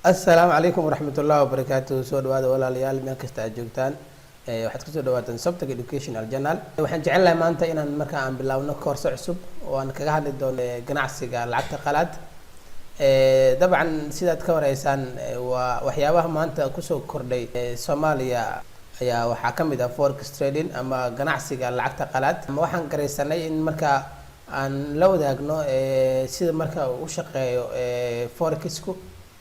السلام عليكم ورحمة الله وبركاته. سو دواada walaalayaal meel kasta aad joogtaan waxaad ku soo dhawaataan Subtech Educational Channel. waxaan jecelahay maanta inaan markaa aan bilaawno koorso cusub oo aan kaga hadli doono ganacsiga lacagta qalaad. dabcan sidaad ka wareysaan waa waxyaabaha maanta ku soo kordhay Soomaaliya ayaa waxaa kamid ah forex trading ama ganacsiga lacagta qalaad. waxaan gareysanay in markaa aan la wadaagno sida markaa uu u shaqeeyo forexku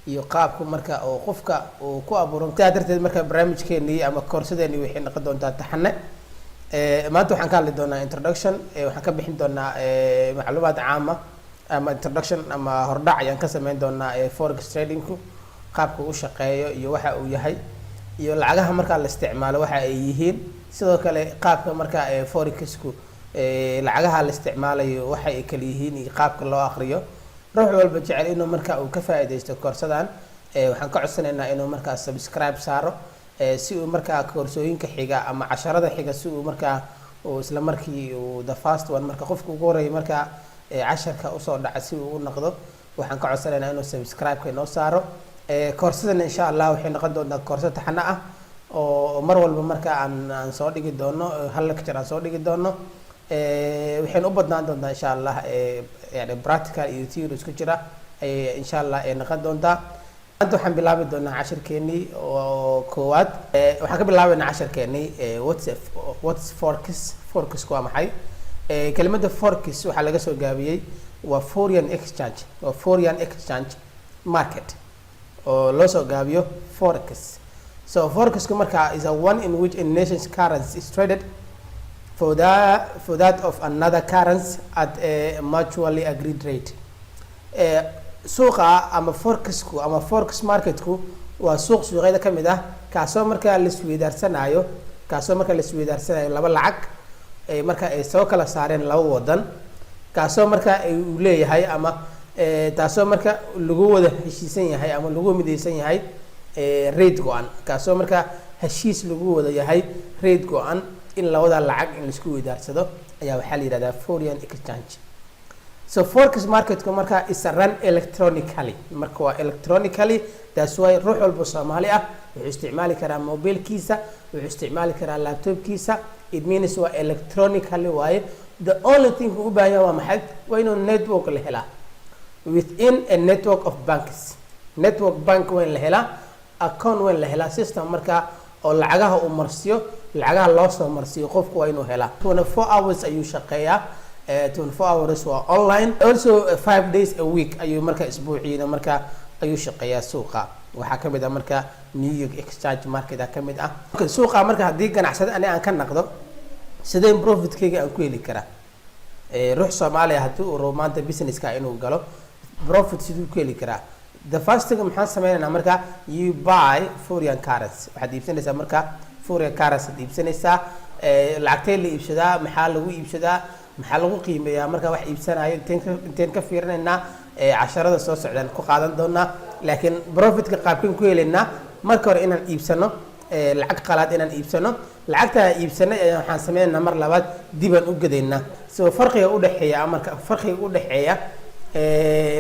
iyo qaabku marka oo qofka uu ku abuuran darteed marka barnaamijkeennii ama koorsadeennii waxay noqon doontaa taxane. maanta waxaan ka hadli doonaa introduction, waxaan ka bixin doonaa macluumaad caam ah ama introduction ama hordhac ayaan ka sameyn doonaa forex tradingku qaabka uu shaqeeyo iyo waxa uu yahay iyo lacagaha marka la isticmaalo waxa ay yihiin, sidoo kale qaabka marka forexku lacagaha la isticmaalayo waxa ay kala yihiin iyo qaabka loo akhriyo. ruux walba jecel inuu marka uu ka faa'iideysto koorsadan waxaan ka codsanaynaa inuu marka subscribe saaro si uu marka koorsooyinka xiga ama casharada xiga si uu marka uu isla markii uu the first one marka qofka ugu horeeyay marka casharka u soo dhaca si uu u noqdo. waxaan ka codsanaynaa inuu subscribe-ka inoo saaro. koorsadan insha Allah waxay noqon doontaa koorso taxane ah oo mar walba marka aan soo dhigi doono hal lecture aan soo dhigi doono. waxaan u badnaan doontaa insha Allah يعني practical iyo theory isku jira insha Allah ay noqon doontaa. hadda waxaan bilaabi doonaa casharkeennii oo koowaad. waxaan ka bilaabaynaa casharkeennii what's forex waa maxay. kelimada forex waxaa laga soo gaabiyey waa foreign exchange market oo loo soo gaabiyo forex. so forexku marka is a one in which a nation's currency is traded for that of another currency at a mutually agreed rate. suuqa ama forexku ama forex marketku waa suuqyada kamid ah kaasoo marka la isweydaarsanaayo laba lacag marka ay soo kala saareen laba wadan kaasoo marka uu leeyahay ama taasoo marka lagu wada heshiisan yahay ama lagu mideysan yahay rate go-an, kaasoo marka heshiis lagu wada yahay rate go-an in labada lacag in la isku weydaarsado ayaa waxaa la yiraahdaa foreign exchange. so forex marketku marka is run electronically, marka waa electronically, that's why ruux walba Soomaali ah wuxuu isticmaali karaa mobilkiisa, wuxuu isticmaali karaa laptopkiisa. it means waa electronically waaye. the only thing uu u baahan yahay waa maxay? waa inuu network la helaa within a network of banks. network bank weyn la helaa, account weyn la helaa, system marka oo lacagaha uu marsiyo, lacagaha loo soo marsiyo qofku waa inuu helaa. 24 hours ayuu shaqeeyaa. 24 hours waa online, also 5 days a week ayuu marka isbuuciina marka ayuu shaqeeyaa suuqa. waxaa kamid ah marka New York Exchange Market kamid ah. suuqa marka haddii ganacsade aan ka naqdo sideen profitkeyga aan ku heli karaa? ruux Soomaaliya haddii uu rabo maanta businesska inuu galo profit siduu ku heli karaa? the first thing maxaan sameynaynaa marka you buy foreign currency. waxaad iibsanaysaa marka foreign currency iibsanaysaa. lacagtee la iibsadaa, maxaa lagu iibsadaa, maxaa lagu qiimeeyaa marka wax iibsanayo inteen ka fiirinaynaa casharada soo socdaan ku qaadan doonaa. laakiin profitka qaabkan ku helaynaa marka hore inaan iibsano lacag qalaad inaan iibsano. lacagta iibsanay ayaan waxaan sameynaynaa mar labaad dibaan u gadaynaa. so farqiga u dhaxeeya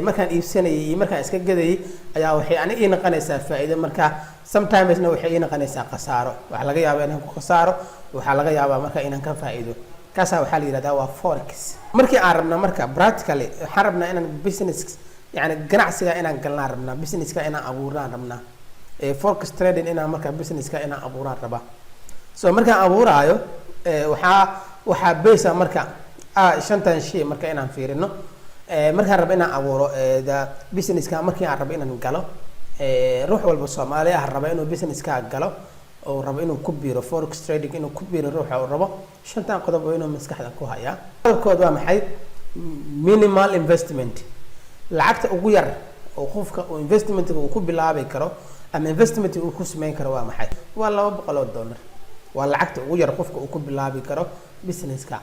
markaan iibsanayay iyo markaan iska gadayay ayaa waxay aniga ii noqonaysaa faa'iido, marka sometimesna waxay ii noqonaysaa khasaaro. waxaa laga yaabaa inaan ku khasaaro, waxaa laga yaabaa marka inaan ka faa'iido. kaasaa waxaa la yidhahdaa waa forex. markii aan rabna marka practically waxaan rabnaa inaan business yani ganacsiga inaan galnaan rabnaa, businesska inaan abuurnaan rabnaa, forex trading inaan marka businesska inaan abuuraan rabaa. so markaan abuuraayo waxaa base marka shantan shay marka inaan fiirino. markaan rabo inaan abuuro businesska, markii aan rabo inaan galo ruux walba Soomaali ah raba inuu businesska galo oo rabo inuu ku biiro forex trading, inuu ku biiro ruuxa uu rabo shantan qodob oo inuu maskaxda ku hayaa. qodobkood waa maxay? minimal investment. lacagta ugu yar oo qofka uu investment-ga uu ku bilaabi karo ama investment uu ku sameyn karo waa maxay? waa $200. waa lacagta ugu yar qofka uu ku bilaabi karo businesska.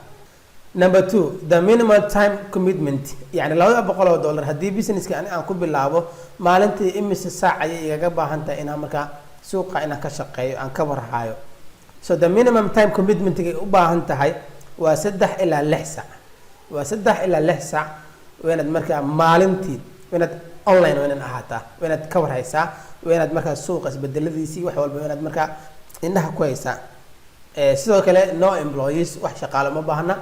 number 2, the minimum time commitment. يعني $200 haddii businesska aan ku bilaabo maalintii imise saac ayay igaga baahan tahay inaan marka suuqa inaan ka shaqeeyo aan ka warhayo. so the minimum time commitment ay u baahan tahay waa 3 ilaa 6 saac. waa 3 ilaa 6 saac weenad marka maalintii weenad online weenad ahaataa weenad ka warhaysaa waa inaad markaa suuqa isbedeladiisii wax walba inaad markaa indhaha ku haysaa. sidoo kale no employees wax shaqaale ma baahna.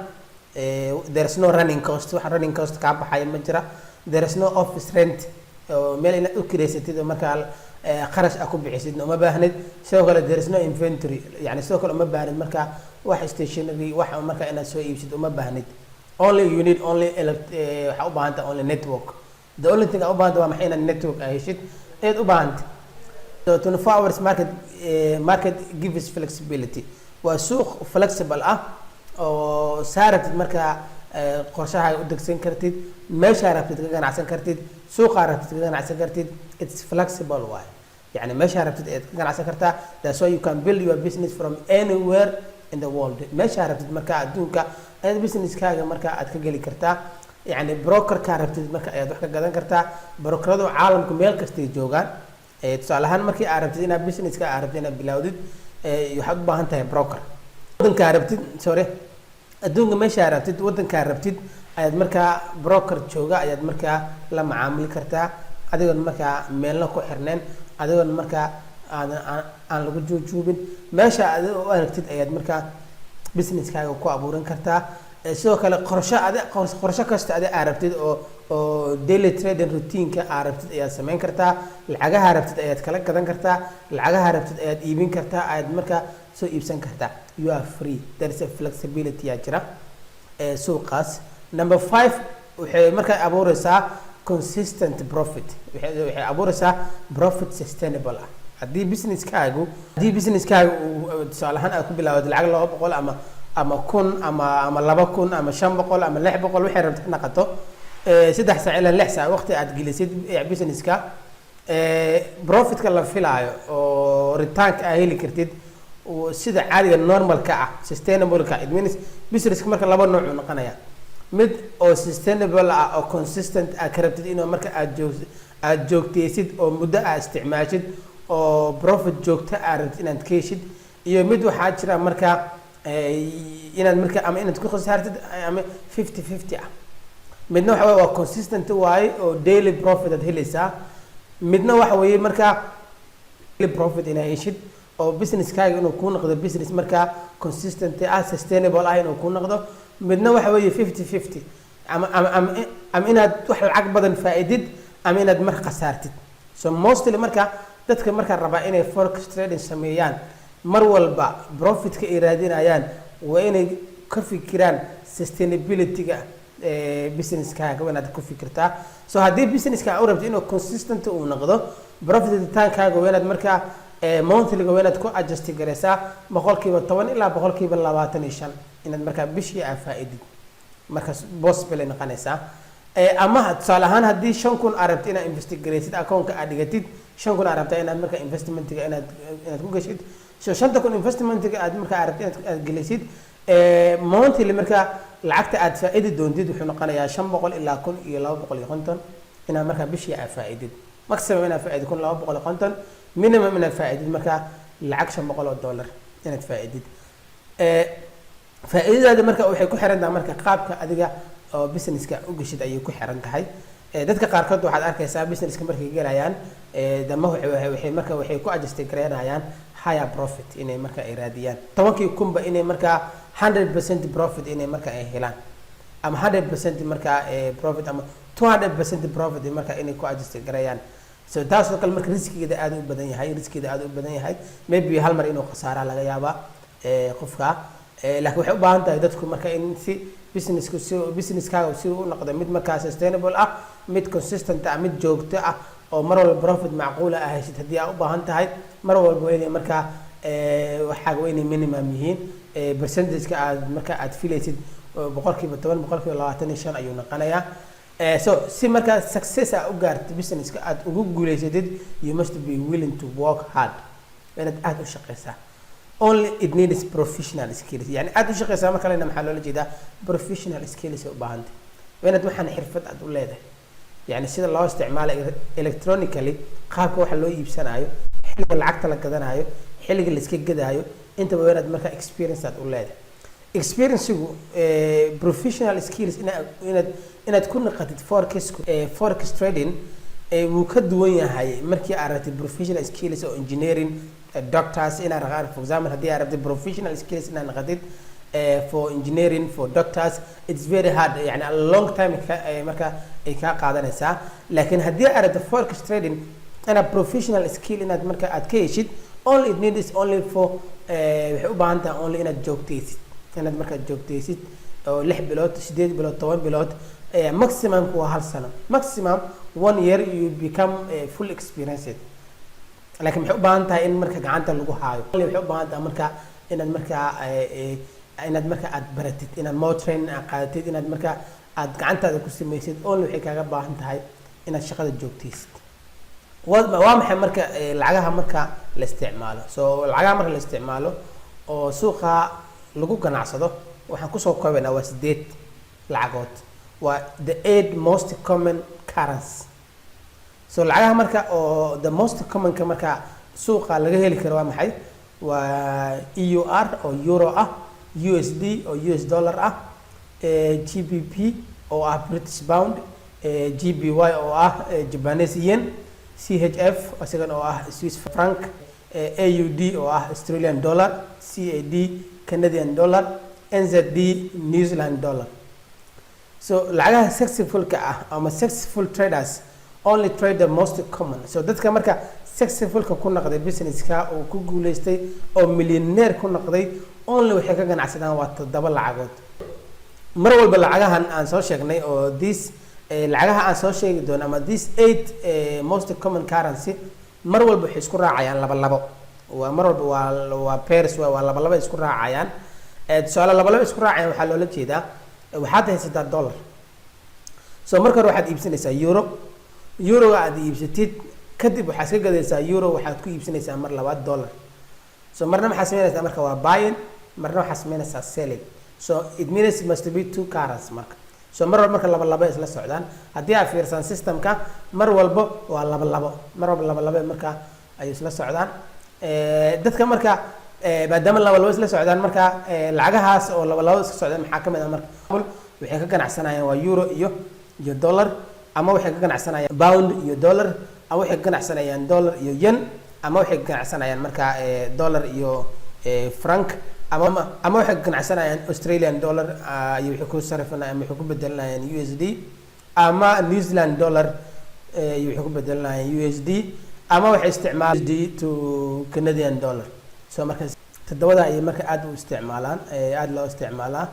There is no running cost, wax running cost kaa baxaya ma jira. There is no office rent, meel inaad u kireysatid oo markaa qarash ku bixisid uma baahnid. sidoo kale there is no inventory, yani sidoo kale uma baahnid markaa wax stationery wax markaa inaad soo iibsid uma baahnid. Only you need only waxa u baahanta only network. The only thing u baahanta waa maxay inaad network heshid ayaad u baahanta. So 24 hours market gives flexibility. waa suuq flexible ah oo saartid markaa qorshaha u degsan kartid, meesha rabtid ka ganacsan kartid, suuqa rabtid ka ganacsan kartid. It's flexible way, yani meesha rabtid aad ka ganacsan kartaa. That's why you can build your business from anywhere in the world. meesha rabtid markaa adduunka aad businesskaaga markaa aad ka geli kartaa. yani broker ka rabtid markaa ayaad wax ka gadan kartaa. brokeradu caalamka meel kasta ay joogaan. tusaale ahaan markii aad rabtid inaad businesska aad rabtid inaad bilowdid waxaad u baahan tahay broker. wadanka rabtid adduunka meesha rabtid wadanka rabtid ayaad markaa broker jooga ayaad markaa la macaamili kartaa adigoon markaa meelna ku xirneen, adigoon markaa aan lagu joojubin. meesha aad u aragtid ayaad markaa businesskaaga ku abuuran kartaa. sidoo kale qorshe kasta aad rabtid oo daily trading routine-ka aad rabtid ayaad samayn kartaa. lacagaha rabtid ayaad kala gadan kartaa, lacagaha rabtid ayaad iibin kartaa, ayaad markaa soo iibsan kartaa. You are free, there is a flexibility yaa jira suuqaas. Number 5 waxay markaa abuuraysaa consistent profit. waxay abuuraysaa profit sustainable ah. haddii businesskaagu tusaale ahaan aad ku bilaawdo lacag 200 ama 1000 ama 2000 ama 500 ama 600 waxay rabtid naqato 3 saac ilaa 6 saac waqti aad gelisid businesska profitka la filaayo oo return-ka aad heli kartid sida caadiga normalka ah sustainable-ka. It means businesska marka laba nooc u noqonaya, mid oo sustainable ah oo consistent aad ka rabtid inuu marka aad joogteysid oo muddo aad isticmaashid oo profit joogta aad rabtid inaad ka heshid, iyo mid waxaa jira markaa inaad markaa ama inaad ku khasaartid ama 50-50 ah. midna waxa waa consistent waaye oo daily profit aad helaysaa. midna waxa weeye markaa daily profit inaad heshid oo businesskaaga inuu ku noqdo business markaa consistent ah sustainable ah inuu ku noqdo. midna waxa weeye 50-50 ama inaad wax lacag badan faa'iidid ama inaad mar khasaartid. So mostly markaa dadka markaa rabaa inay forex trading sameeyaan mar walba profitka ay raadinayaan waa inay ka fikiraan sustainability-ga businesskaaga waa inaad ku fikirtaa. So haddii businesska u rabto inuu consistent uu noqdo profit return-kaaga waa inaad markaa monthly-ga waa inaad ku adjust gareysaa 10% ilaa 25% inaad markaa bishii aad faa'iidid. markaas possible noqonaysaa. ama tusaale ahaan haddii 5000 aad rabto inaad invest gareysid account-ka aad dhigatid 5000 aad rabto inaad markaa investment-ga inaad ku gashid. So 5000 investment-ga aad markaa rabto inaad gelisid monthly markaa lacagta aad faa'iidi doontid wuxuu noqonayaa 500 ilaa 1250 inaad markaa bishii aad faa'iidid. maximum inaad faa'iidid 1250, minimum inaad faa'iidid markaa lacag $500 inaad faa'iidid. faa'iidada markaa waxay ku xiran tahay markaa qaabka adiga oo businesska u gashid ayay ku xiran tahay. dadka qaarkood waxaad arkaysaa businesska markay galayaan dama waxay ku adjust gareynayaan higher profit inay markaa ay raadiyaan 10,000 kunba inay markaa 100% profit inay markaa ay helaan, ama 100% markaa profit ama 200% profit markaa inay ku adjust gareeyaan. So taas oo kale marka riskigeeda aad u badan yahay, maybe hal mar inuu khasaara laga yaabaa qofka. laakiin waxay u baahan tahay dadku marka in si businesskaaga si uu noqdo mid markaa sustainable ah, mid consistent ah, mid joogto ah oo mar walba profit macquul ah heshid. haddii aad u baahan tahay mar walba inay markaa waxaaga inay minimum yihiin percentage-ka aad markaa aad filaysid 10%, 25% ayuu noqonayaa. So si markaa success aad u gaartid businesska aad ugu guuleysatid, you must be willing to work hard. inaad aad u shaqeysaa. Only it needs professional skills. يعني aad u shaqeysaa marka leena maxaa loola jeedaa professional skills u baahan tahay. inaad waxaan xirfad aad u leedahay, يعني sida loo isticmaalo electronically, qaabka waxa loo iibsanayo, xilliga lacagta la gadanayo, xilliga la iska gadaayo, inta waa inaad marka experience aad u leedahay. experience-gu professional skills inaad ku naqatid forex trading wuu ka duwan yahay markii aad rabtid professional skills oo engineering doctors inaad raqaan for example haddii aad rabtid professional skills inaad naqatid for engineering for doctors it's very hard yani a long time marka ay kaa qaadanaysaa laakiin haddii aad rabtid forex trading inaad professional skill inaad marka aad ka heshid all it need is only for waxay u baahan tahay only inaad joogtaysid inaad markaad joogtaysid oo 6 bilood 8 bilood 10 bilood maximum waa 1 sano maximum 1 year you become full experienced laakiin waxay u baahan tahay in marka gacanta lagu haayo waxay u baahan tahay marka inaad marka aad baratid inaad more training aad qaadatid inaad marka aad gacantaada ku samaysid only waxay kaaga baahan tahay inaad shaqada joogtaysid waa maxay marka lacagaha marka la isticmaalo so lacagaha marka la isticmaalo oo suuqa lagu ganacsado waxaan kusoo koobaynaa waa 8 lacagood waa the 8 most common currency so lacagaha marka oo the most common ka marka suuqa laga heli karo waa maxay waa EUR oo euro ah USD oo US dollar ah GBP oo ah British pound GBY oo ah Japanese yen CHF isagan oo ah Swiss franc AUD oo ah Australian dollar CAD Canadian dollar NZD New Zealand dollar so lacagaha successful ka ah ama successful traders only trade the most common so dadka marka successful ka ku noqday business ka oo ku guuleystay oo millionaire ku noqday only waxay ka ganacsadaan waa 7 lacagood mar walba lacagahan aan soo sheegnay oo this lacagaha aan soo sheegi doono ama this 8 most common currency mar walba waxay isku raacayaan laba waa mar walba waa pairs waa laba isku raacayaan tusaale laba isku raacayaan waxaa loola jeedaa waxaad haysataa dollar so marka hore waxaad iibsanaysaa euro aad iibsatid kadib waxaad ka gadaysaa euro waxaad ku iibsanaysaa mar labaad dollar so marna maxaa sameynaysaa marka waa buying marna waxaa sameynaysaa selling so it means it must be 2 currencies marka so mar walba marka laba isla socdaan haddii aad fiirsan systemka mar walba waa mar walba laba marka ay isla socdaan dadka marka maadaama laba isla socdaan marka lacagahaas oo laba isla socdaan maxaa kamid ah marka waxay ka ganacsanayaan waa euro iyo dollar ama waxay ka ganacsanayaan pound iyo dollar ama waxay ka ganacsanayaan dollar iyo yen ama waxay ka ganacsanayaan marka dollar iyo franc ama waxay ka ganacsanayaan Australian dollar iyo waxay ku sarifnayaan ama waxay ku bedelanayaan USD ama New Zealand dollar iyo waxay ku bedelanayaan USD ama waxay isticmaalaan USD to Canadian dollar so marka todobada ay marka aad u isticmaalaan aad loo isticmaalaa